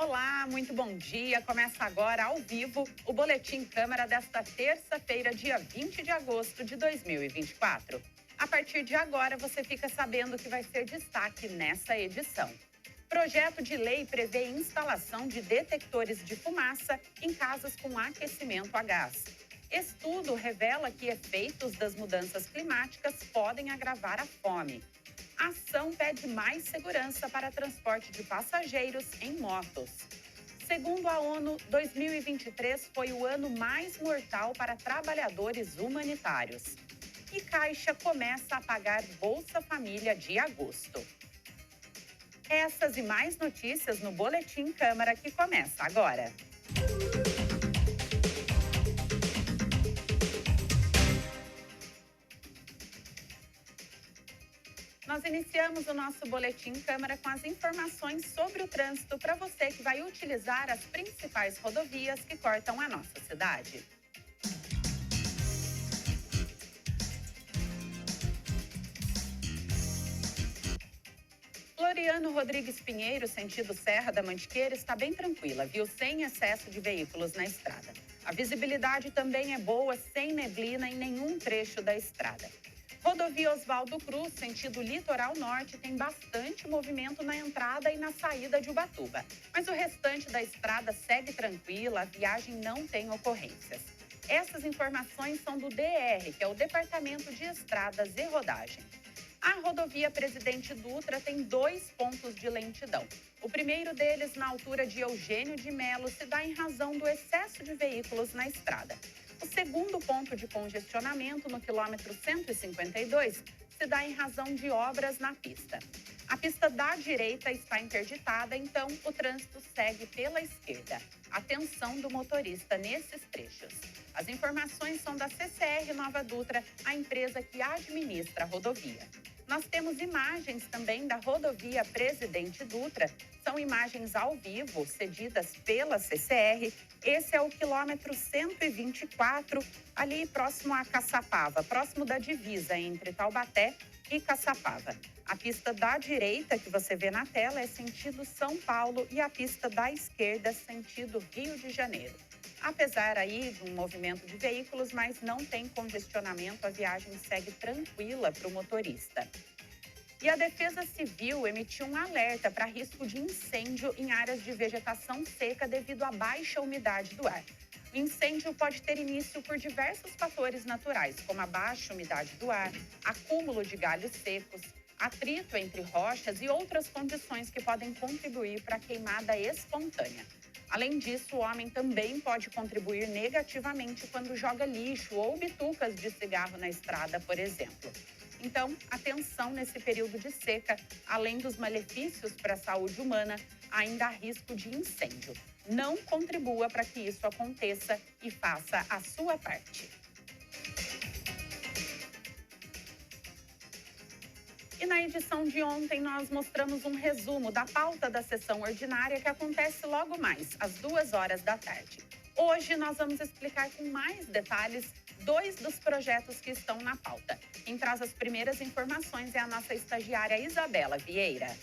Olá, muito bom dia. Começa agora ao vivo o Boletim Câmara desta terça-feira, dia 20 de agosto de 2024. A partir de agora, você fica sabendo o que vai ser destaque nessa edição. Projeto de lei prevê instalação de detectores de fumaça em casas com aquecimento a gás. Estudo revela que efeitos das mudanças climáticas podem agravar a fome. A ação pede mais segurança para transporte de passageiros em motos. Segundo a ONU, 2023 foi o ano mais mortal para trabalhadores humanitários. E Caixa começa a pagar Bolsa Família de agosto. Essas e mais notícias no Boletim Câmara que começa agora. Nós iniciamos o nosso Boletim Câmara com as informações sobre o trânsito para você que vai utilizar as principais rodovias que cortam a nossa cidade. Floriano Rodrigues Pinheiro, sentido Serra da Mantiqueira, está bem tranquila, viu? Sem excesso de veículos na estrada. A visibilidade também é boa, sem neblina em nenhum trecho da estrada. Rodovia Oswaldo Cruz, sentido litoral norte, tem bastante movimento na entrada e na saída de Ubatuba. Mas o restante da estrada segue tranquila, a viagem não tem ocorrências. Essas informações são do DR, que é o Departamento de Estradas e Rodagem. A rodovia Presidente Dutra tem 2 pontos de lentidão. O primeiro deles, na altura de Eugênio de Melo, se dá em razão do excesso de veículos na estrada. O segundo ponto de congestionamento, no quilômetro 152, se dá em razão de obras na pista. A pista da direita está interditada, então o trânsito segue pela esquerda. Atenção do motorista nesses trechos. As informações são da CCR Nova Dutra, a empresa que administra a rodovia. Nós temos imagens também da rodovia Presidente Dutra. São imagens ao vivo, cedidas pela CCR. Esse é o quilômetro 124, ali próximo a Caçapava, próximo da divisa entre Taubaté e Caçapava. A pista da direita, que você vê na tela, é sentido São Paulo e a pista da esquerda, sentido Rio de Janeiro. Apesar aí de um movimento de veículos, mas não tem congestionamento, a viagem segue tranquila para o motorista. E a Defesa Civil emitiu um alerta para risco de incêndio em áreas de vegetação seca devido à baixa umidade do ar. O incêndio pode ter início por diversos fatores naturais, como a baixa umidade do ar, acúmulo de galhos secos, atrito entre rochas e outras condições que podem contribuir para a queimada espontânea. Além disso, o homem também pode contribuir negativamente quando joga lixo ou bitucas de cigarro na estrada, por exemplo. Então, atenção nesse período de seca. Além dos malefícios para a saúde humana, ainda há risco de incêndio. Não contribua para que isso aconteça e faça a sua parte. E na edição de ontem, nós mostramos um resumo da pauta da sessão ordinária que acontece logo mais, às 14h. Hoje, nós vamos explicar com mais detalhes 2 dos projetos que estão na pauta. Quem traz as primeiras informações é a nossa estagiária Isabela Vieira.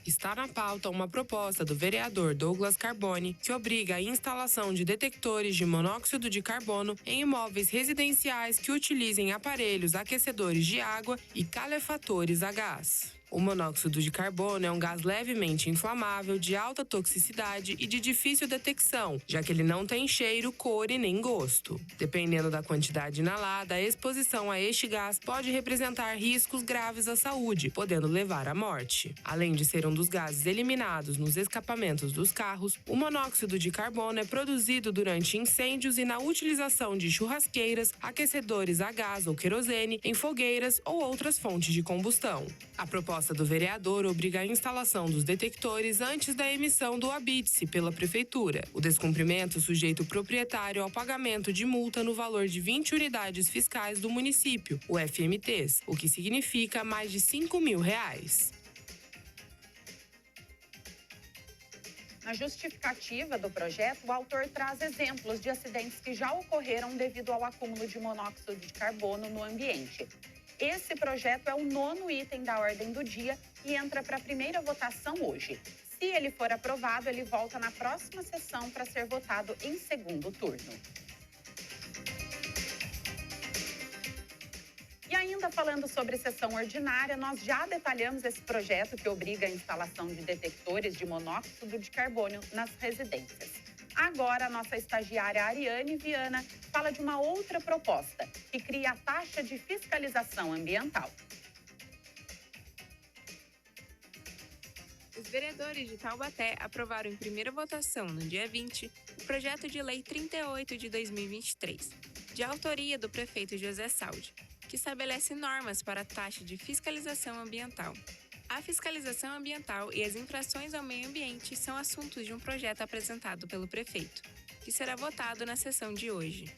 Está na pauta uma proposta do vereador Douglas Carbone que obriga a instalação de detectores de monóxido de carbono em imóveis residenciais que utilizem aparelhos aquecedores de água e calefatores a gás. O monóxido de carbono é um gás levemente inflamável, de alta toxicidade e de difícil detecção, já que ele não tem cheiro, cor e nem gosto. Dependendo da quantidade inalada, a exposição a este gás pode representar riscos graves à saúde, podendo levar à morte. Além de ser um dos gases eliminados nos escapamentos dos carros, o monóxido de carbono é produzido durante incêndios e na utilização de churrasqueiras, aquecedores a gás ou querosene, em fogueiras ou outras fontes de combustão. A proposta do vereador obriga a instalação dos detectores antes da emissão do habite-se pela prefeitura. O descumprimento sujeita o proprietário ao pagamento de multa no valor de 20 unidades fiscais do município, o FMTs, o que significa mais de R$5.000. Na justificativa do projeto, o autor traz exemplos de acidentes que já ocorreram devido ao acúmulo de monóxido de carbono no ambiente. Esse projeto é o 9º item da ordem do dia e entra para a primeira votação hoje. Se ele for aprovado, ele volta na próxima sessão para ser votado em segundo turno. E ainda falando sobre sessão ordinária, nós já detalhamos esse projeto que obriga a instalação de detectores de monóxido de carbono nas residências. Agora, a nossa estagiária Ariane Viana fala de uma outra proposta, que cria a taxa de fiscalização ambiental. Os vereadores de Taubaté aprovaram em primeira votação, no dia 20, o projeto de lei 38 de 2023, de autoria do prefeito José Saldi, que estabelece normas para a taxa de fiscalização ambiental. A fiscalização ambiental e as infrações ao meio ambiente são assuntos de um projeto apresentado pelo prefeito, que será votado na sessão de hoje.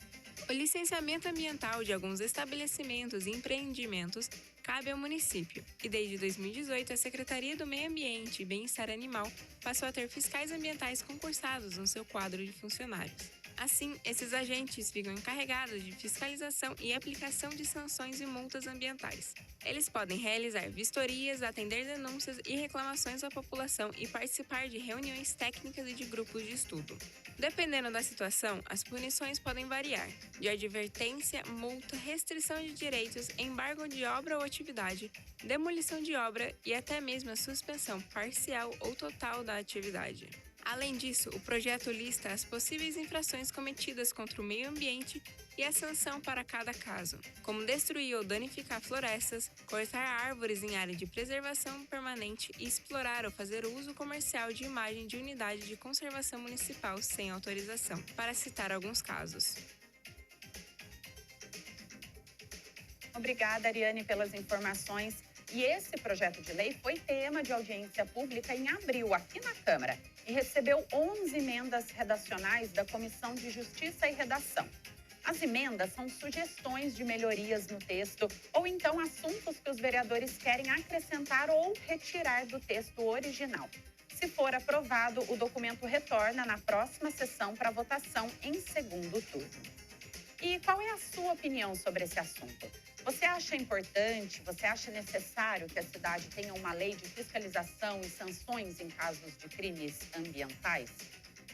O licenciamento ambiental de alguns estabelecimentos e empreendimentos cabe ao município, e desde 2018 a Secretaria do Meio Ambiente e Bem-Estar Animal passou a ter fiscais ambientais concursados no seu quadro de funcionários. Assim, esses agentes ficam encarregados de fiscalização e aplicação de sanções e multas ambientais. Eles podem realizar vistorias, atender denúncias e reclamações da população e participar de reuniões técnicas e de grupos de estudo. Dependendo da situação, as punições podem variar, de advertência, multa, restrição de direitos, embargo de obra ou atividade, demolição de obra e até mesmo a suspensão parcial ou total da atividade. Além disso, o projeto lista as possíveis infrações cometidas contra o meio ambiente e a sanção para cada caso, como destruir ou danificar florestas, cortar árvores em área de preservação permanente e explorar ou fazer uso comercial de imagem de unidade de conservação municipal sem autorização, para citar alguns casos. Obrigada, Ariane, pelas informações. E esse projeto de lei foi tema de audiência pública em abril, aqui na Câmara, e recebeu 11 emendas redacionais da Comissão de Justiça e Redação. As emendas são sugestões de melhorias no texto ou então assuntos que os vereadores querem acrescentar ou retirar do texto original. Se for aprovado, o documento retorna na próxima sessão para votação em segundo turno. E qual é a sua opinião sobre esse assunto? Você acha importante, você acha necessário que a cidade tenha uma lei de fiscalização e sanções em casos de crimes ambientais?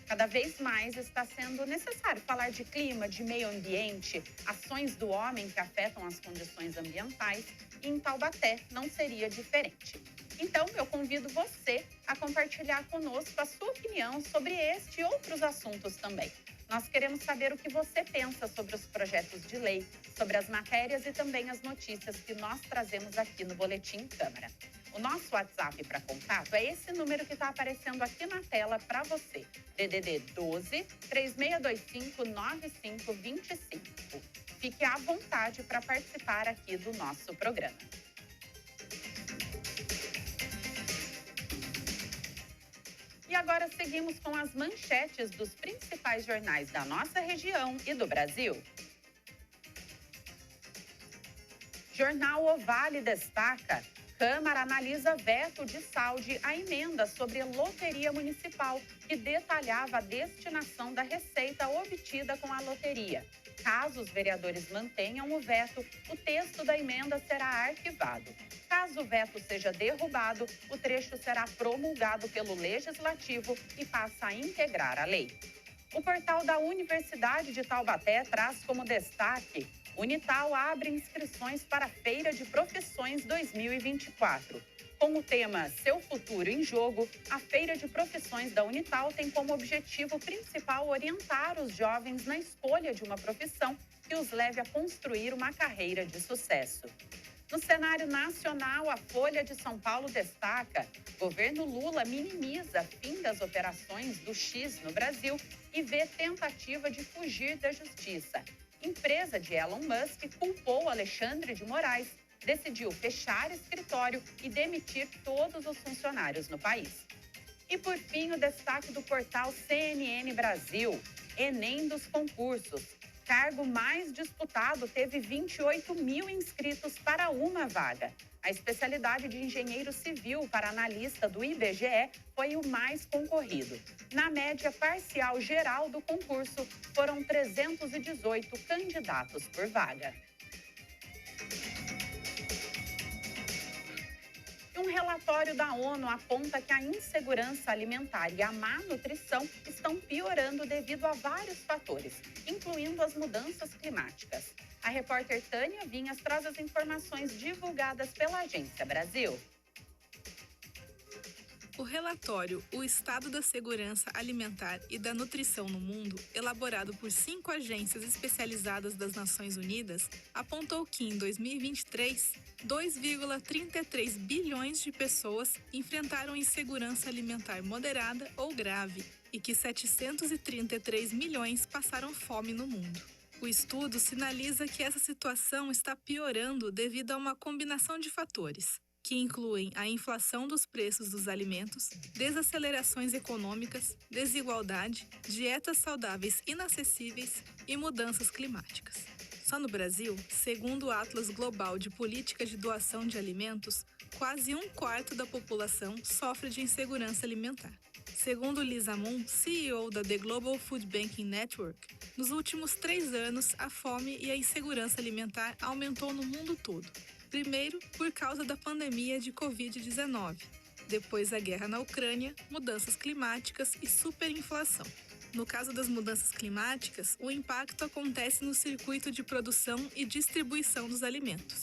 Cada vez mais está sendo necessário falar de clima, de meio ambiente, ações do homem que afetam as condições ambientais, e em Taubaté não seria diferente. Então, eu convido você a compartilhar conosco a sua opinião sobre este e outros assuntos também. Nós queremos saber o que você pensa sobre os projetos de lei, sobre as matérias e também as notícias que nós trazemos aqui no Boletim Câmara. O nosso WhatsApp para contato é esse número que está aparecendo aqui na tela para você. DDD 12 3625 9525. Fique à vontade para participar aqui do nosso programa. E agora seguimos com as manchetes dos principais jornais da nossa região e do Brasil. Jornal O Vale destaca: Câmara analisa veto de Saldi à emenda sobre loteria municipal, que detalhava a destinação da receita obtida com a loteria. Caso os vereadores mantenham o veto, o texto da emenda será arquivado. Caso o veto seja derrubado, o trecho será promulgado pelo Legislativo e passa a integrar a lei. O portal da Universidade de Taubaté traz como destaque: Unital abre inscrições para a Feira de Profissões 2024. Com o tema Seu Futuro em Jogo, a Feira de Profissões da Unital tem como objetivo principal orientar os jovens na escolha de uma profissão que os leve a construir uma carreira de sucesso. No cenário nacional, a Folha de São Paulo destaca: governo Lula minimiza fim das operações do X no Brasil e vê tentativa de fugir da justiça. Empresa de Elon Musk culpou Alexandre de Moraes, decidiu fechar escritório e demitir todos os funcionários no país. E por fim, o destaque do portal CNN Brasil: Enem dos concursos. Cargo mais disputado teve 28 mil inscritos para uma vaga. A especialidade de engenheiro civil para analista do IBGE foi o mais concorrido. Na média parcial geral do concurso, foram 318 candidatos por vaga. E um relatório da ONU aponta que a insegurança alimentar e a má nutrição estão piorando devido a vários fatores, incluindo as mudanças climáticas. A repórter Tânia Vinhas traz as informações divulgadas pela Agência Brasil. O relatório O Estado da Segurança Alimentar e da Nutrição no Mundo, elaborado por 5 agências especializadas das Nações Unidas, apontou que, em 2023, 2,33 bilhões de pessoas enfrentaram insegurança alimentar moderada ou grave e que 733 milhões passaram fome no mundo. O estudo sinaliza que essa situação está piorando devido a uma combinação de fatores, que incluem a inflação dos preços dos alimentos, desacelerações econômicas, desigualdade, dietas saudáveis inacessíveis e mudanças climáticas. Só no Brasil, segundo o Atlas Global de Política de Doação de Alimentos, quase 1/4 da população sofre de insegurança alimentar. Segundo Lisa Moon, CEO da The Global Food Banking Network, nos últimos 3 anos, a fome e a insegurança alimentar aumentou no mundo todo. Primeiro, por causa da pandemia de Covid-19. Depois, a guerra na Ucrânia, mudanças climáticas e superinflação. No caso das mudanças climáticas, o impacto acontece no circuito de produção e distribuição dos alimentos.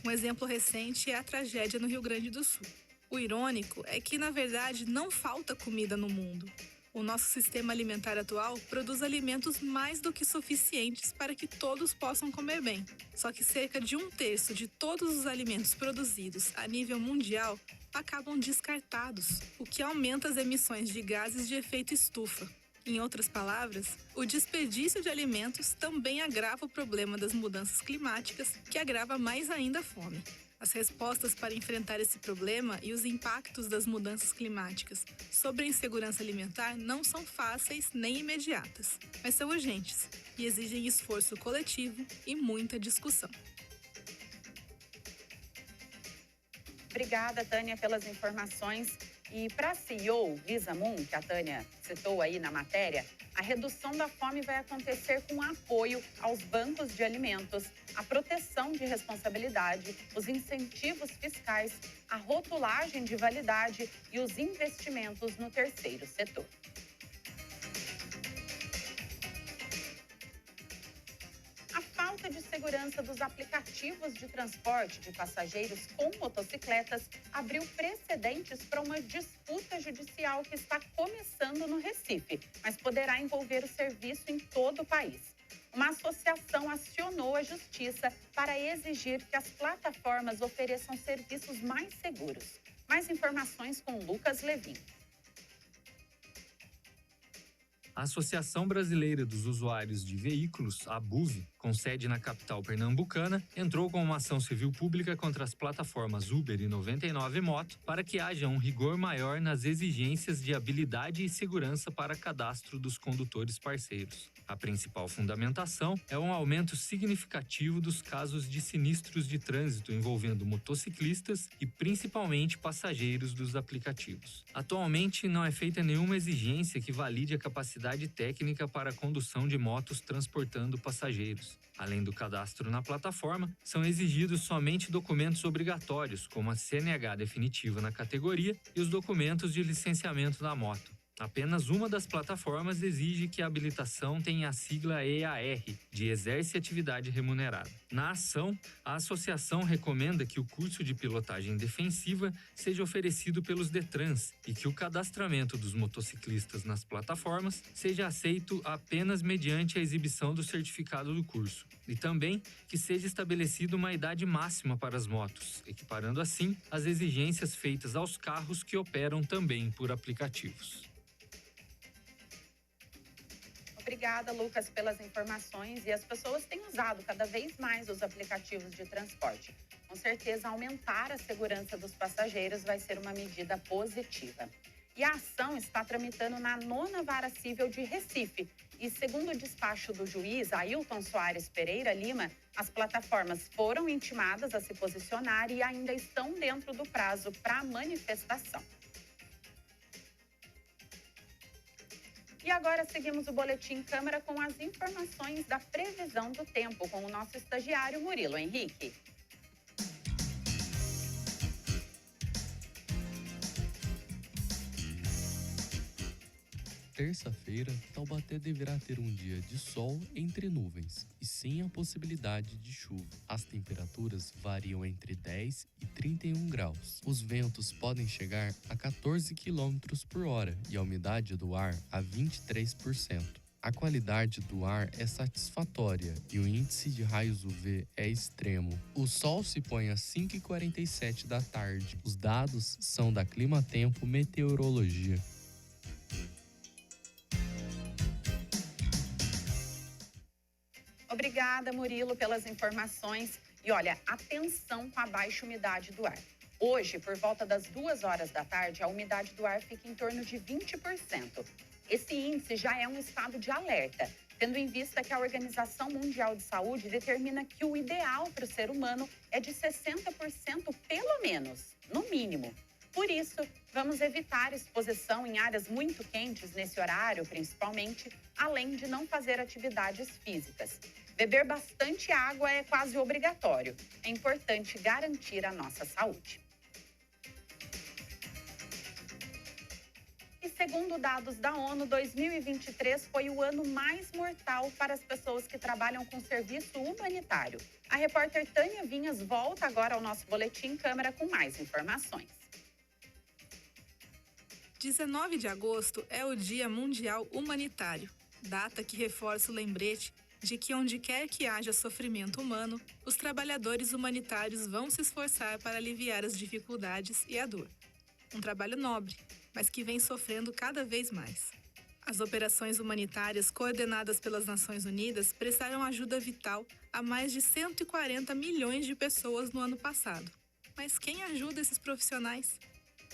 Um exemplo recente é a tragédia no Rio Grande do Sul. O irônico é que, na verdade, não falta comida no mundo. O nosso sistema alimentar atual produz alimentos mais do que suficientes para que todos possam comer bem. Só que cerca de 1/3 de todos os alimentos produzidos a nível mundial acabam descartados, o que aumenta as emissões de gases de efeito estufa. Em outras palavras, o desperdício de alimentos também agrava o problema das mudanças climáticas, que agrava mais ainda a fome. As respostas para enfrentar esse problema e os impactos das mudanças climáticas sobre a insegurança alimentar não são fáceis nem imediatas, mas são urgentes e exigem esforço coletivo e muita discussão. Obrigada, Tânia, pelas informações. E para a CEO Lisa Moon, que a Tânia citou aí na matéria, a redução da fome vai acontecer com apoio aos bancos de alimentos, a proteção de responsabilidade, os incentivos fiscais, a rotulagem de validade e os investimentos no terceiro setor. A falta de segurança dos aplicativos de transporte de passageiros com motocicletas abriu precedentes para uma disputa judicial que está começando no Recife, mas poderá envolver o serviço em todo o país. Uma associação acionou a justiça para exigir que as plataformas ofereçam serviços mais seguros. Mais informações com Lucas Levin. A Associação Brasileira dos Usuários de Veículos, a ABUV, com sede na capital pernambucana, entrou com uma ação civil pública contra as plataformas Uber e 99 Moto para que haja um rigor maior nas exigências de habilidade e segurança para cadastro dos condutores parceiros. A principal fundamentação é um aumento significativo dos casos de sinistros de trânsito envolvendo motociclistas e principalmente passageiros dos aplicativos. Atualmente, não é feita nenhuma exigência que valide a capacidade técnica para a condução de motos transportando passageiros. Além do cadastro na plataforma, são exigidos somente documentos obrigatórios, como a CNH definitiva na categoria e os documentos de licenciamento da moto. Apenas uma das plataformas exige que a habilitação tenha a sigla EAR, de Exerce Atividade Remunerada. Na ação, a associação recomenda que o curso de pilotagem defensiva seja oferecido pelos Detrans e que o cadastramento dos motociclistas nas plataformas seja aceito apenas mediante a exibição do certificado do curso. E também que seja estabelecida uma idade máxima para as motos, equiparando assim as exigências feitas aos carros que operam também por aplicativos. Obrigada, Lucas, pelas informações. E as pessoas têm usado cada vez mais os aplicativos de transporte. Com certeza, aumentar a segurança dos passageiros vai ser uma medida positiva. E a ação está tramitando na 9ª Vara Civil de Recife. E segundo o despacho do juiz Ailton Soares Pereira Lima, as plataformas foram intimadas a se posicionar e ainda estão dentro do prazo para a manifestação. E agora seguimos o Boletim Câmara com as informações da previsão do tempo com o nosso estagiário Murilo Henrique. terça-feira, Taubaté deverá ter um dia de sol entre nuvens e sem a possibilidade de chuva. As temperaturas variam entre 10 e 31 graus. Os ventos podem chegar a 14 km por hora e a umidade do ar a 23%. A qualidade do ar é satisfatória e o índice de raios UV é extremo. O sol se põe às 5h47 da tarde. Os dados são da Climatempo Meteorologia. Obrigada, Murilo, pelas informações. E olha, atenção com a baixa umidade do ar. Hoje, por volta das 2 horas da tarde, a umidade do ar fica em torno de 20%. Esse índice já é um estado de alerta, tendo em vista que a Organização Mundial de Saúde determina que o ideal para o ser humano é de 60% pelo menos, no mínimo. Por isso, vamos evitar exposição em áreas muito quentes nesse horário, principalmente, além de não fazer atividades físicas. Beber bastante água é quase obrigatório. É importante garantir a nossa saúde. E segundo dados da ONU, 2023 foi o ano mais mortal para as pessoas que trabalham com serviço humanitário. A repórter Tânia Vinhas volta agora ao nosso Boletim Câmara com mais informações. 19 de agosto é o Dia Mundial Humanitário, data que reforça o lembrete de que onde quer que haja sofrimento humano, os trabalhadores humanitários vão se esforçar para aliviar as dificuldades e a dor. Um trabalho nobre, mas que vem sofrendo cada vez mais. As operações humanitárias coordenadas pelas Nações Unidas prestaram ajuda vital a mais de 140 milhões de pessoas no ano passado. Mas quem ajuda esses profissionais?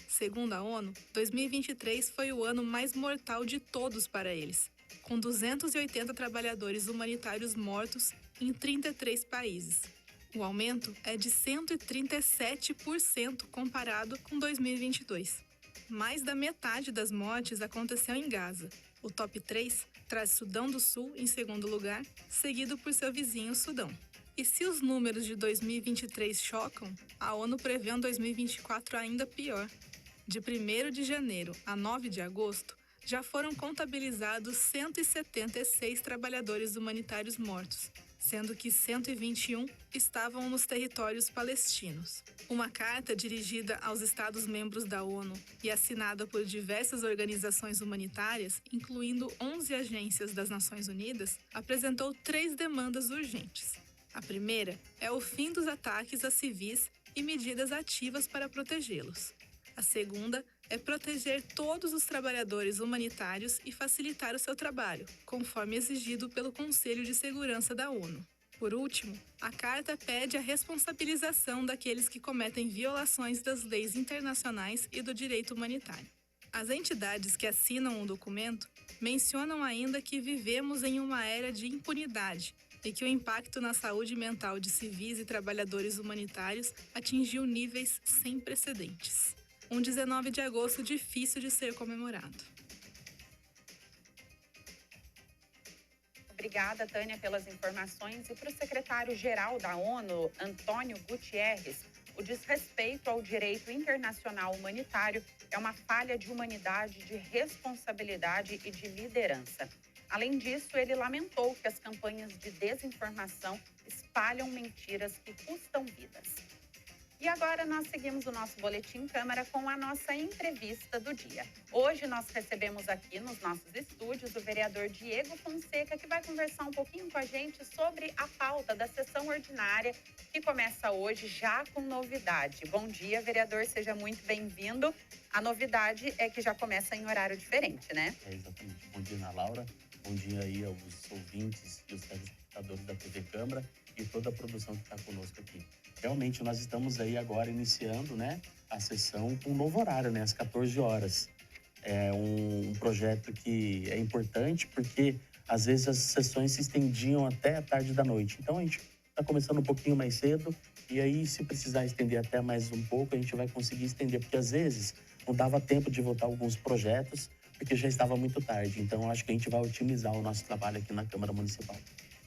Segundo a ONU, 2023 foi o ano mais mortal de todos para eles, com 280 trabalhadores humanitários mortos em 33 países. O aumento é de 137% comparado com 2022. Mais da metade das mortes aconteceu em Gaza. O top 3 traz Sudão do Sul em segundo lugar, seguido por seu vizinho Sudão. E se os números de 2023 chocam, a ONU prevê um 2024 ainda pior. De 1º de janeiro a 9 de agosto, já foram contabilizados 176 trabalhadores humanitários mortos, sendo que 121 estavam nos territórios palestinos. Uma carta dirigida aos Estados-membros da ONU e assinada por diversas organizações humanitárias, incluindo 11 agências das Nações Unidas, apresentou 3 demandas urgentes. A primeira é o fim dos ataques a civis e medidas ativas para protegê-los. A segunda é proteger todos os trabalhadores humanitários e facilitar o seu trabalho, conforme exigido pelo Conselho de Segurança da ONU. Por último, a carta pede a responsabilização daqueles que cometem violações das leis internacionais e do direito humanitário. As entidades que assinam o documento mencionam ainda que vivemos em uma era de impunidade e que o impacto na saúde mental de civis e trabalhadores humanitários atingiu níveis sem precedentes. Um 19 de agosto difícil de ser comemorado. Obrigada, Tânia, pelas informações. E para o secretário-geral da ONU, Antônio Guterres, o desrespeito ao direito internacional humanitário é uma falha de humanidade, de responsabilidade e de liderança. Além disso, ele lamentou que as campanhas de desinformação espalham mentiras que custam vidas. E agora nós seguimos o nosso Boletim Câmara com a nossa entrevista do dia. Hoje nós recebemos aqui nos nossos estúdios o vereador Diego Fonseca, que vai conversar um pouquinho com a gente sobre a pauta da sessão ordinária, que começa hoje já com novidade. Bom dia, vereador, seja muito bem-vindo. A novidade é que já começa em horário diferente, né? Exatamente. Bom dia, Ana Laura. Bom dia aí aos ouvintes e os telespectadores da TV Câmara e toda a produção que está conosco aqui. Realmente, nós estamos aí agora iniciando, né, a sessão com um novo horário, né, às 14 horas. É um projeto que é importante porque, às vezes, as sessões se estendiam até a tarde da noite. Então, a gente está começando um pouquinho mais cedo e aí, se precisar estender até mais um pouco, a gente vai conseguir estender, porque, às vezes, não dava tempo de votar alguns projetos porque já estava muito tarde. Então, acho que a gente vai otimizar o nosso trabalho aqui na Câmara Municipal.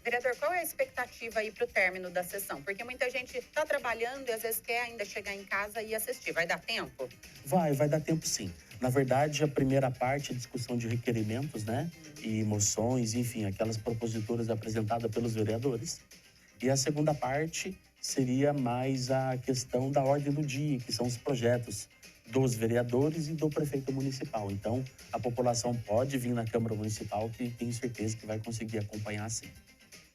Vereador, qual é a expectativa aí para o término da sessão? Porque muita gente está trabalhando e às vezes quer ainda chegar em casa e assistir. Vai dar tempo? Vai dar tempo sim. Na verdade, a primeira parte é a discussão de requerimentos, né? E moções, enfim, aquelas proposituras apresentadas pelos vereadores. E a segunda parte seria mais a questão da ordem do dia, que são os projetos dos vereadores e do prefeito municipal. Então, a população pode vir na Câmara Municipal, que tenho certeza que vai conseguir acompanhar sim.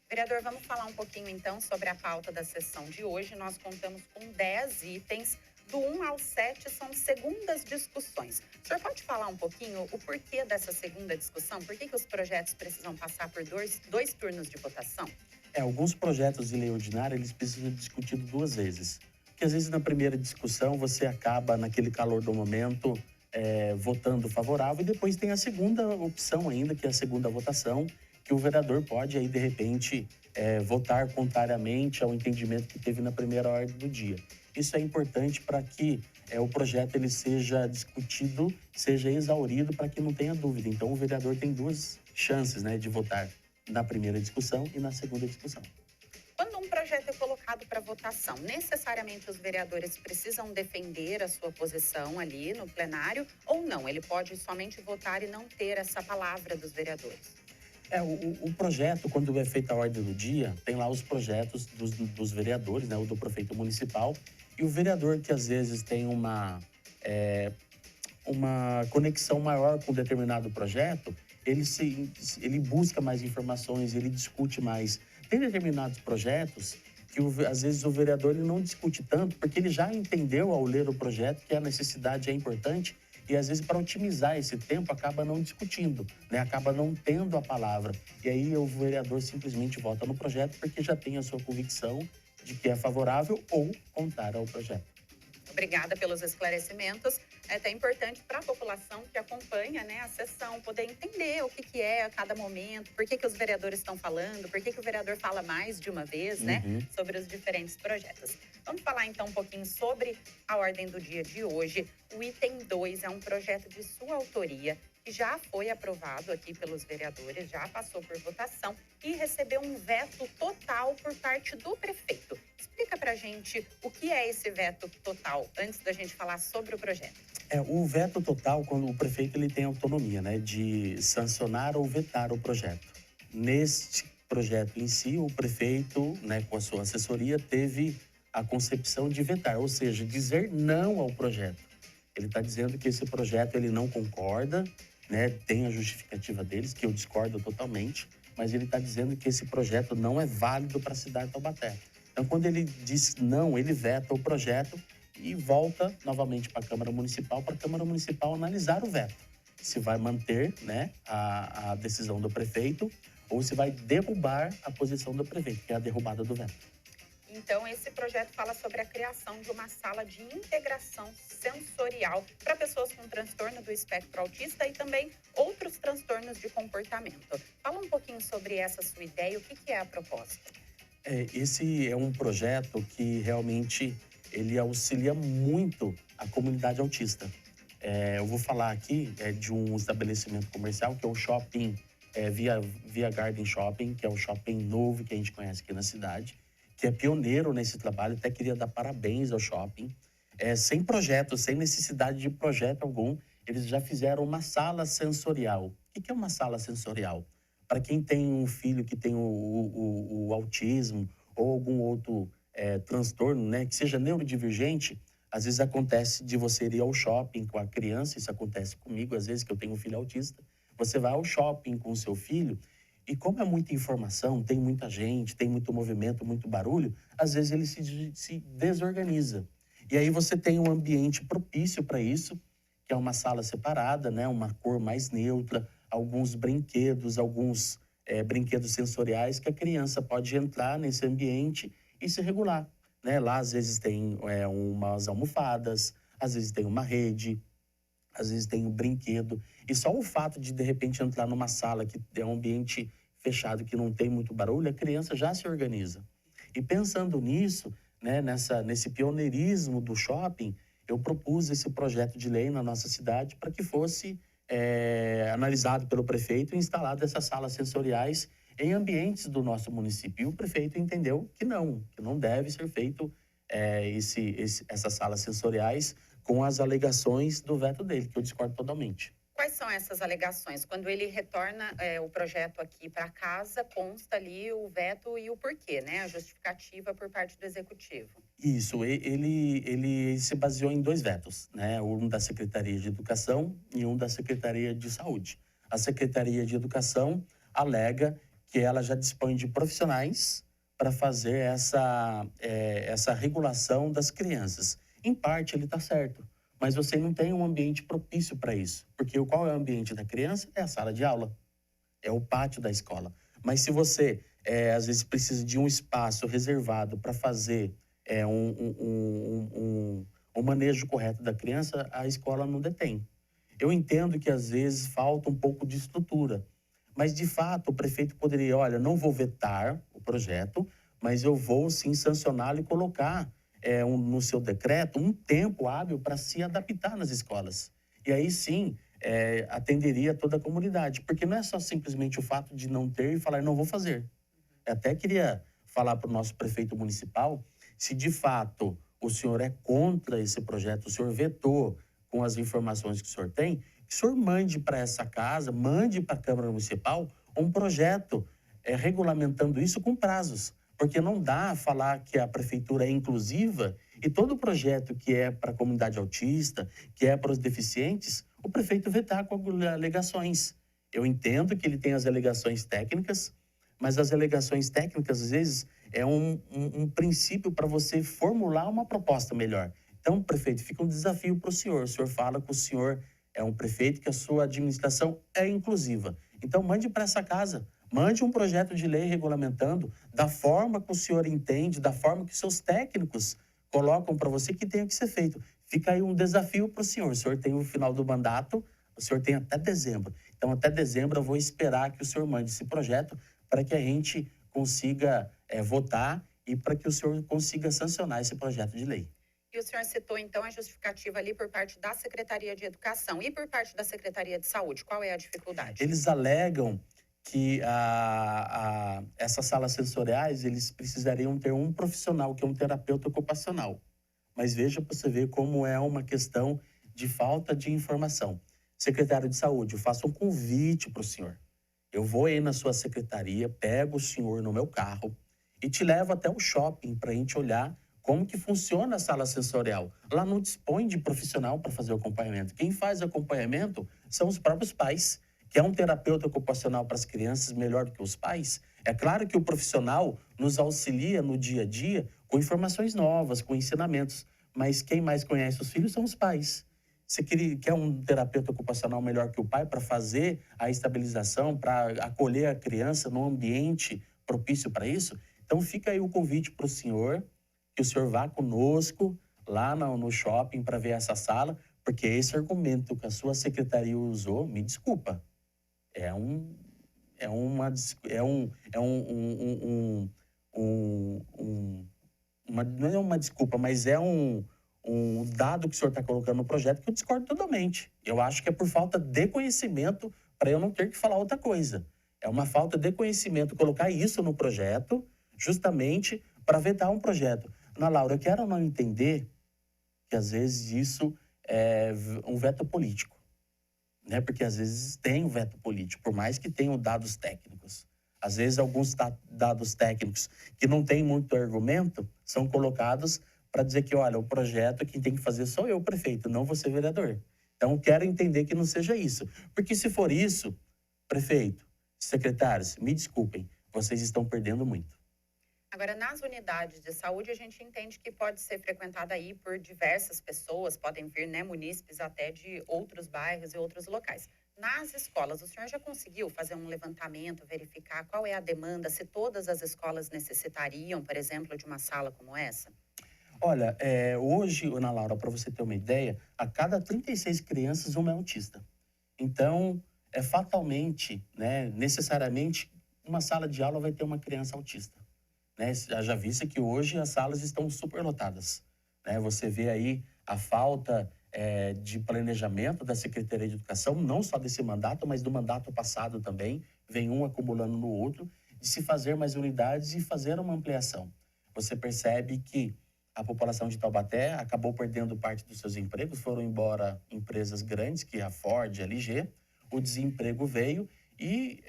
Vereador, vamos falar um pouquinho então sobre a pauta da sessão de hoje. Nós contamos com 10 itens. Do 1 ao 7 são segundas discussões. O senhor pode falar um pouquinho o porquê dessa segunda discussão? Por que os projetos precisam passar por dois turnos de votação? Alguns projetos de lei ordinária, eles precisam ser discutidos 2 vezes. Porque às vezes na primeira discussão você acaba, naquele calor do momento, votando favorável, e depois tem a segunda opção ainda, que é a segunda votação, que o vereador pode aí, de repente, votar contrariamente ao entendimento que teve na primeira ordem do dia. Isso é importante para que o projeto ele seja discutido, seja exaurido, para que não tenha dúvida. Então, o vereador tem 2 chances, né, de votar na primeira discussão e na segunda discussão. Quando um projeto é colocado para votação, necessariamente os vereadores precisam defender a sua posição ali no plenário ou não? Ele pode somente votar e não ter essa palavra dos vereadores? O projeto, quando é feita a ordem do dia, tem lá os projetos dos vereadores, né, o do prefeito municipal, e o vereador que às vezes tem uma conexão maior com determinado projeto, ele busca mais informações, ele discute mais. Tem determinados projetos que às vezes o vereador ele não discute tanto, porque ele já entendeu ao ler o projeto que a necessidade é importante, e às vezes para otimizar esse tempo acaba não discutindo, né? Acaba não tendo a palavra. E aí o vereador simplesmente vota no projeto porque já tem a sua convicção de que é favorável ou contrário ao projeto. Obrigada pelos esclarecimentos. É até importante para a população que acompanha, né, a sessão poder entender o que é a cada momento, por que os vereadores estão falando, por que o vereador fala mais de uma vez, né, sobre os diferentes projetos. Vamos falar então um pouquinho sobre a ordem do dia de hoje. O item 2 é um projeto de sua autoria que já foi aprovado aqui pelos vereadores, já passou por votação e recebeu um veto total por parte do prefeito. Explica pra gente o que é esse veto total, antes da gente falar sobre o projeto. O veto total, quando o prefeito ele tem autonomia, né, de sancionar ou vetar o projeto. Neste projeto em si, o prefeito, né, com a sua assessoria, teve a concepção de vetar, ou seja, dizer não ao projeto. Ele está dizendo que esse projeto ele não concorda, né, tem a justificativa deles, que eu discordo totalmente, mas ele está dizendo que esse projeto não é válido para a cidade de Taubaté. Então, quando ele diz não, ele veta o projeto e volta novamente para a Câmara Municipal, para a Câmara Municipal analisar o veto. Se vai manter, né, a decisão do prefeito ou se vai derrubar a posição do prefeito, que é a derrubada do veto. Então, esse projeto fala sobre a criação de uma sala de integração sensorial para pessoas com transtorno do espectro autista e também outros transtornos de comportamento. Fala um pouquinho sobre essa sua ideia, o que é a proposta? Esse é um projeto que realmente ele auxilia muito a comunidade autista. Eu vou falar aqui de um estabelecimento comercial que é o Shopping Via Garden Shopping, que é o shopping novo que a gente conhece aqui na cidade, que é pioneiro nesse trabalho. Até queria dar parabéns ao shopping. Sem projeto, sem necessidade de projeto algum, eles já fizeram uma sala sensorial. O que é uma sala sensorial? Para quem tem um filho que tem o autismo ou algum outro transtorno, né, que seja neurodivergente, às vezes acontece de você ir ao shopping com a criança, isso acontece comigo, às vezes que eu tenho um filho autista, você vai ao shopping com o seu filho e como é muita informação, tem muita gente, tem muito movimento, muito barulho, às vezes ele se desorganiza. E aí você tem um ambiente propício para isso, que é uma sala separada, né, uma cor mais neutra, alguns brinquedos, brinquedos sensoriais que a criança pode entrar nesse ambiente e se regular, né? Lá às vezes tem umas almofadas, às vezes tem uma rede, às vezes tem um brinquedo. E só o fato de repente entrar numa sala que é um ambiente fechado, que não tem muito barulho, a criança já se organiza. E pensando nisso, né, nesse pioneirismo do shopping, eu propus esse projeto de lei na nossa cidade para que fosse analisado pelo prefeito e instalado essas salas sensoriais em ambientes do nosso município. E o prefeito entendeu que não deve ser feito essas salas sensoriais com as alegações do veto dele, que eu discordo totalmente. Quais são essas alegações? Quando ele retorna o projeto aqui para casa, consta ali o veto e o porquê, né? A justificativa por parte do Executivo. Isso, ele se baseou em 2 vetos, né? Um da Secretaria de Educação e um da Secretaria de Saúde. A Secretaria de Educação alega que ela já dispõe de profissionais para fazer essa regulação das crianças. Em parte, ele está certo, mas você não tem um ambiente propício para isso. Porque qual é o ambiente da criança? É a sala de aula, é o pátio da escola. Mas se você, às vezes, precisa de um espaço reservado para fazer um manejo correto da criança, a escola não detém. Eu entendo que, às vezes, falta um pouco de estrutura. Mas, de fato, o prefeito poderia, olha, não vou vetar o projeto, mas eu vou, sim, sancioná-lo e colocar no seu decreto um tempo hábil para se adaptar nas escolas. E aí, sim, atenderia toda a comunidade. Porque não é só simplesmente o fato de não ter e falar, não vou fazer. Eu até queria falar para o nosso prefeito municipal, se de fato o senhor é contra esse projeto, o senhor vetou com as informações que o senhor tem, que o senhor mande para essa casa, mande para a Câmara Municipal um projeto regulamentando isso com prazos. Porque não dá falar que a prefeitura é inclusiva e todo projeto que é para a comunidade autista, que é para os deficientes, o prefeito vetar com alegações. Eu entendo que ele tem as alegações técnicas, mas as alegações técnicas, às vezes, é um princípio para você formular uma proposta melhor. Então, prefeito, fica um desafio para o senhor fala que o senhor é um prefeito, que a sua administração é inclusiva. Então, mande para essa casa. Mande um projeto de lei regulamentando da forma que o senhor entende, da forma que seus técnicos colocam para você que tenha que ser feito. Fica aí um desafio para o senhor tem o final do mandato, o senhor tem até dezembro. Então, até dezembro eu vou esperar que o senhor mande esse projeto para que a gente consiga votar e para que o senhor consiga sancionar esse projeto de lei. E o senhor citou, então, a justificativa ali por parte da Secretaria de Educação e por parte da Secretaria de Saúde. Qual é a dificuldade? Eles alegam que essas salas sensoriais, eles precisariam ter um profissional, que é um terapeuta ocupacional. Mas veja para você ver como é uma questão de falta de informação. Secretário de Saúde, eu faço um convite para o senhor. Eu vou aí na sua secretaria, pego o senhor no meu carro e te levo até o shopping para a gente olhar como que funciona a sala sensorial. Lá não dispõe de profissional para fazer o acompanhamento. Quem faz acompanhamento são os próprios pais, que é um terapeuta ocupacional para as crianças melhor do que os pais. É claro que o profissional nos auxilia no dia a dia com informações novas, com ensinamentos, mas quem mais conhece os filhos são os pais. Você quer um terapeuta ocupacional melhor que o pai para fazer a estabilização, para acolher a criança num ambiente propício para isso? Então fica aí o convite para o senhor, que o senhor vá conosco lá no shopping para ver essa sala, porque esse argumento que a sua secretaria usou, me desculpa, não é uma desculpa, mas é um dado que o senhor está colocando no projeto que eu discordo totalmente. Eu acho que é por falta de conhecimento para eu não ter que falar outra coisa. É uma falta de conhecimento colocar isso no projeto justamente para vetar um projeto. Ana Laura, eu quero não entender que às vezes isso é um veto político, né? Porque às vezes tem um veto político, por mais que tenham dados técnicos. Às vezes alguns dados técnicos que não têm muito argumento são colocados para dizer que, olha, o projeto quem tem que fazer sou eu, prefeito, não você, vereador. Então, quero entender que não seja isso. Porque se for isso, prefeito, secretários, me desculpem, vocês estão perdendo muito. Agora, nas unidades de saúde, a gente entende que pode ser frequentada aí por diversas pessoas, podem vir, né, munícipes até de outros bairros e outros locais. Nas escolas, o senhor já conseguiu fazer um levantamento, verificar qual é a demanda, se todas as escolas necessitariam, por exemplo, de uma sala como essa? Olha, hoje, Ana Laura, para você ter uma ideia, a cada 36 crianças, uma é autista. Então, fatalmente, né, necessariamente, uma sala de aula vai ter uma criança autista. Né? Já visse que hoje as salas estão superlotadas. Né? Você vê aí a falta de planejamento da Secretaria de Educação, não só desse mandato, mas do mandato passado também, vem um acumulando no outro, de se fazer mais unidades e fazer uma ampliação. Você percebe que A população de Taubaté acabou perdendo parte dos seus empregos, foram embora empresas grandes, que é a Ford, a LG, o desemprego veio e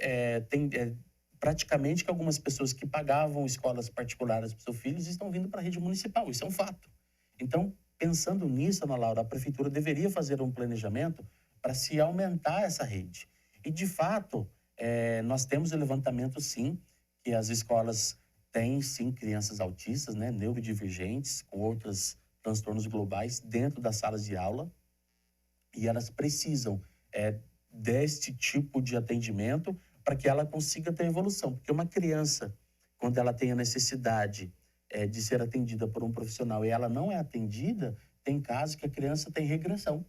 praticamente que algumas pessoas que pagavam escolas particulares para seus filhos estão vindo para a rede municipal, isso é um fato. Então, pensando nisso, Ana Laura, a prefeitura deveria fazer um planejamento para se aumentar essa rede. E, de fato, nós temos o levantamento, sim, que as escolas têm, sim, crianças autistas, né, neurodivergentes, com outros transtornos globais dentro das salas de aula. E elas precisam deste tipo de atendimento para que ela consiga ter evolução. Porque uma criança, quando ela tem a necessidade de ser atendida por um profissional e ela não é atendida, tem casos que a criança tem regressão.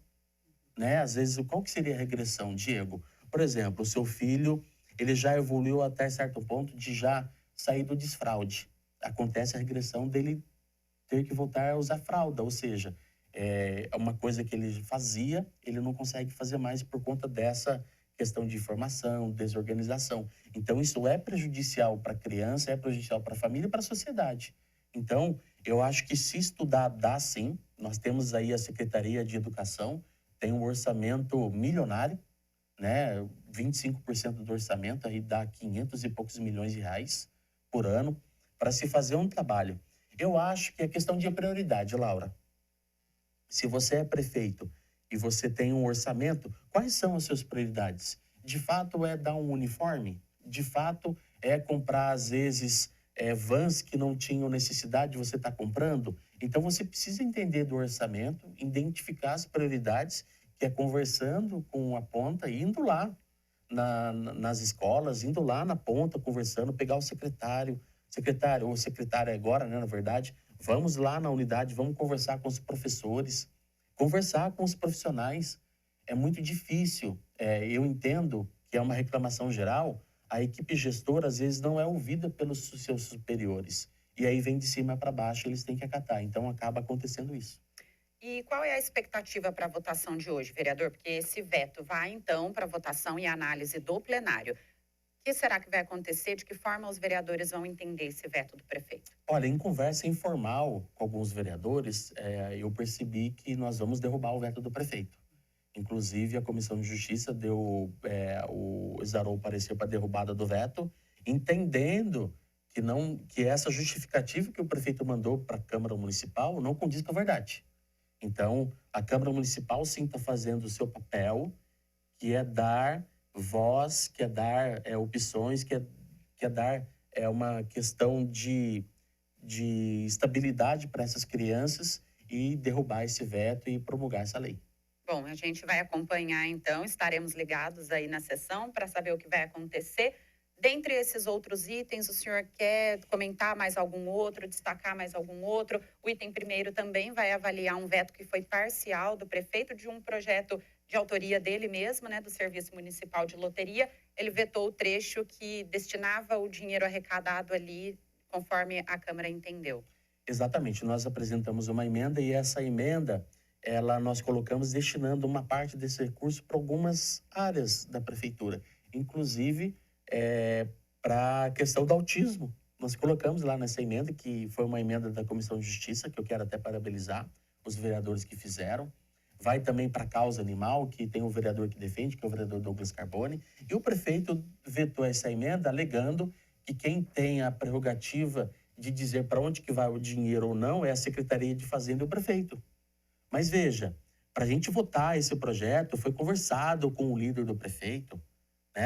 Né? Às vezes, qual que seria a regressão, Diego? Por exemplo, o seu filho, ele já evoluiu até certo ponto de já sair do desfraude. Acontece a regressão dele ter que voltar a usar fralda, ou seja, é uma coisa que ele fazia, ele não consegue fazer mais por conta dessa questão de formação, desorganização. Então, isso é prejudicial para a criança, é prejudicial para a família e para a sociedade. Então, eu acho que se estudar, dá sim. Nós temos aí a Secretaria de Educação, tem um orçamento milionário, né? 25% do orçamento, aí dá 500 e poucos milhões de reais por ano, para se fazer um trabalho. Eu acho que é questão de prioridade, Laura. Se você é prefeito e você tem um orçamento, quais são as suas prioridades? De fato, é dar um uniforme? De fato, é comprar, às vezes, vans que não tinham necessidade de você estar comprando? Então, você precisa entender do orçamento, identificar as prioridades, que é conversando com a ponta, indo lá nas escolas, indo lá na ponta, conversando, pegar o secretário ou secretária agora, né, na verdade, vamos lá na unidade, vamos conversar com os professores, conversar com os profissionais. É muito difícil, eu entendo que é uma reclamação geral, a equipe gestora às vezes não é ouvida pelos seus superiores, e aí vem de cima para baixo, eles têm que acatar, então acaba acontecendo isso. E qual é a expectativa para a votação de hoje, vereador? Porque esse veto vai, então, para votação e análise do plenário. O que será que vai acontecer? De que forma os vereadores vão entender esse veto do prefeito? Olha, em conversa informal com alguns vereadores, eu percebi que nós vamos derrubar o veto do prefeito. Inclusive, a Comissão de Justiça exarou o parecer para a derrubada do veto, entendendo que essa justificativa que o prefeito mandou para a Câmara Municipal não condiz com a verdade. Então, a Câmara Municipal sim está fazendo o seu papel, que é dar voz, que é dar opções, que é dar uma questão de estabilidade para essas crianças e derrubar esse veto e promulgar essa lei. Bom, a gente vai acompanhar então, estaremos ligados aí na sessão para saber o que vai acontecer. Dentre esses outros itens, o senhor quer comentar mais algum outro, destacar mais algum outro? O item primeiro também vai avaliar um veto que foi parcial do prefeito de um projeto de autoria dele mesmo, né, do Serviço Municipal de Loteria. Ele vetou o trecho que destinava o dinheiro arrecadado ali, conforme a Câmara entendeu. Exatamente, nós apresentamos uma emenda e essa emenda, nós colocamos destinando uma parte desse recurso para algumas áreas da prefeitura, inclusive para a questão do autismo. Nós colocamos lá nessa emenda, que foi uma emenda da Comissão de Justiça, que eu quero até parabenizar os vereadores que fizeram. Vai também para a causa animal, que tem o vereador que defende, que é o vereador Douglas Carboni. E o prefeito vetou essa emenda, alegando que quem tem a prerrogativa de dizer para onde que vai o dinheiro ou não é a Secretaria de Fazenda e o prefeito. Mas veja, para a gente votar esse projeto, foi conversado com o líder do prefeito.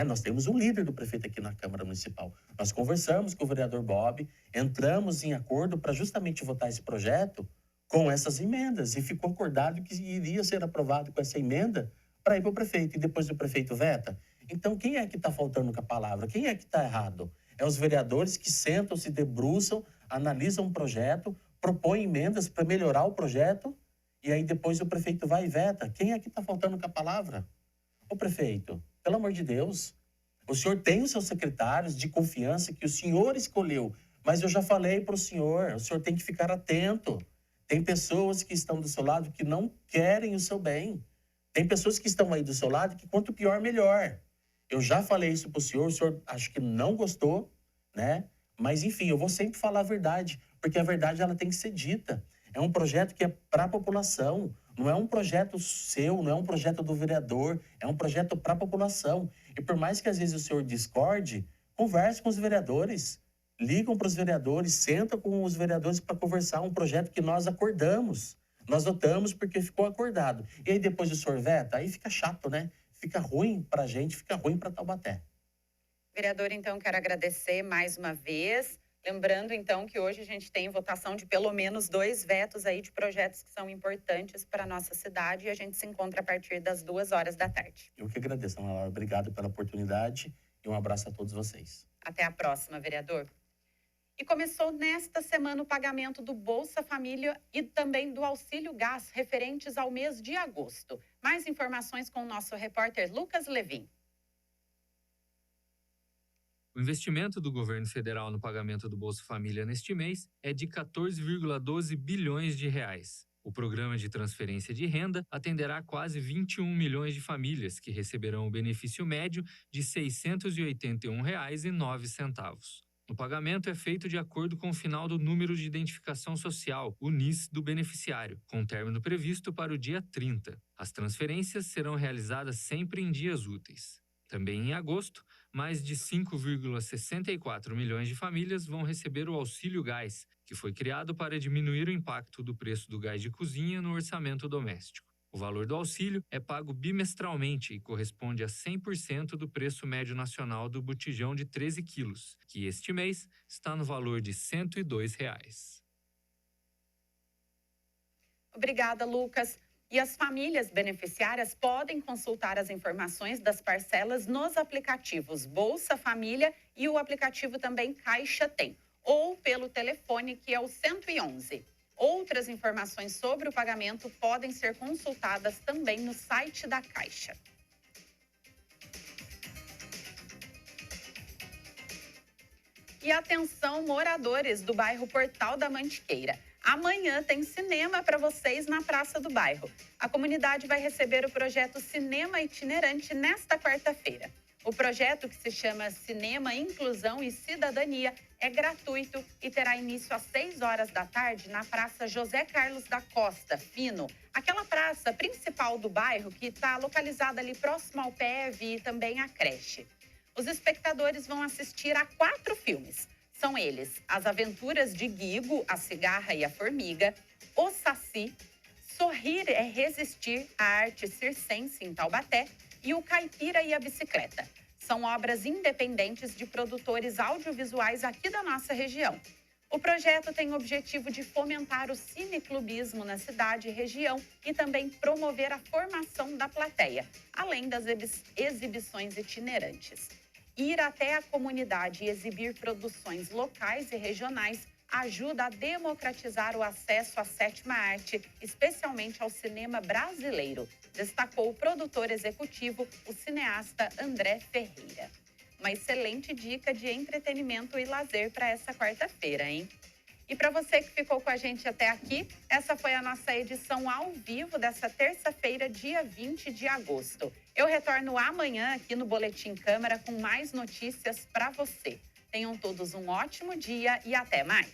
Nós temos um líder do prefeito aqui na Câmara Municipal. Nós conversamos com o vereador Bob, entramos em acordo para justamente votar esse projeto com essas emendas. E ficou acordado que iria ser aprovado com essa emenda para ir para o prefeito. E depois o prefeito veta. Então, quem é que está faltando com a palavra? Quem é que está errado? É os vereadores que sentam, se debruçam, analisam um projeto, propõem emendas para melhorar o projeto, e aí depois o prefeito vai e veta. Quem é que está faltando com a palavra? Ô prefeito, pelo amor de Deus, o senhor tem os seus secretários de confiança que o senhor escolheu, mas eu já falei para o senhor tem que ficar atento. Tem pessoas que estão do seu lado que não querem o seu bem. Tem pessoas que estão aí do seu lado que quanto pior, melhor. Eu já falei isso para o senhor acho que não gostou, né? Mas enfim, eu vou sempre falar a verdade, porque a verdade ela tem que ser dita. É um projeto que é para a população. Não é um projeto seu, não é um projeto do vereador, é um projeto para a população. E por mais que às vezes o senhor discorde, converse com os vereadores. Ligam para os vereadores, sentam com os vereadores para conversar um projeto que nós acordamos. Nós votamos porque ficou acordado. E aí depois o senhor veta, aí fica chato, né? Fica ruim para a gente, fica ruim para Taubaté. Vereador, então, quero agradecer mais uma vez. Lembrando, então, que hoje a gente tem votação de pelo menos 2 vetos aí de projetos que são importantes para a nossa cidade e a gente se encontra a partir das 14h. Eu que agradeço, Ana Laura. Obrigado pela oportunidade e um abraço a todos vocês. Até a próxima, vereador. E começou nesta semana o pagamento do Bolsa Família e também do Auxílio Gás, referentes ao mês de agosto. Mais informações com o nosso repórter Lucas Levin. O investimento do governo federal no pagamento do Bolsa Família neste mês é de 14,12 bilhões de reais. O programa de transferência de renda atenderá quase 21 milhões de famílias que receberão o benefício médio de R$ 681,09. O pagamento é feito de acordo com o final do número de identificação social, o NIS, do beneficiário, com término previsto para o dia 30. As transferências serão realizadas sempre em dias úteis. Também em agosto, mais de 5,64 milhões de famílias vão receber o Auxílio Gás, que foi criado para diminuir o impacto do preço do gás de cozinha no orçamento doméstico. O valor do auxílio é pago bimestralmente e corresponde a 100% do preço médio nacional do botijão de 13 quilos, que este mês está no valor de R$ 102. Obrigada, Lucas. E as famílias beneficiárias podem consultar as informações das parcelas nos aplicativos Bolsa Família e o aplicativo também Caixa Tem, ou pelo telefone que é o 111. Outras informações sobre o pagamento podem ser consultadas também no site da Caixa. E atenção, moradores do bairro Portal da Mantiqueira. Amanhã tem cinema para vocês na Praça do Bairro. A comunidade vai receber o projeto Cinema Itinerante nesta quarta-feira. O projeto, que se chama Cinema, Inclusão e Cidadania, é gratuito e terá início às 18h na Praça José Carlos da Costa, Fino, aquela praça principal do bairro que está localizada ali próximo ao PEV e também à creche. Os espectadores vão assistir a 4 filmes. São eles As Aventuras de Guigo, a Cigarra e a Formiga, O Saci, Sorrir é Resistir, a Arte Circense em Taubaté e O Caipira e a Bicicleta. São obras independentes de produtores audiovisuais aqui da nossa região. O projeto tem o objetivo de fomentar o cineclubismo na cidade e região e também promover a formação da plateia, além das exibições itinerantes. Ir até a comunidade e exibir produções locais e regionais ajuda a democratizar o acesso à sétima arte, especialmente ao cinema brasileiro, destacou o produtor executivo, o cineasta André Ferreira. Uma excelente dica de entretenimento e lazer para essa quarta-feira, hein? E para você que ficou com a gente até aqui, essa foi a nossa edição ao vivo dessa terça-feira, dia 20 de agosto. Eu retorno amanhã aqui no Boletim Câmara com mais notícias para você. Tenham todos um ótimo dia e até mais!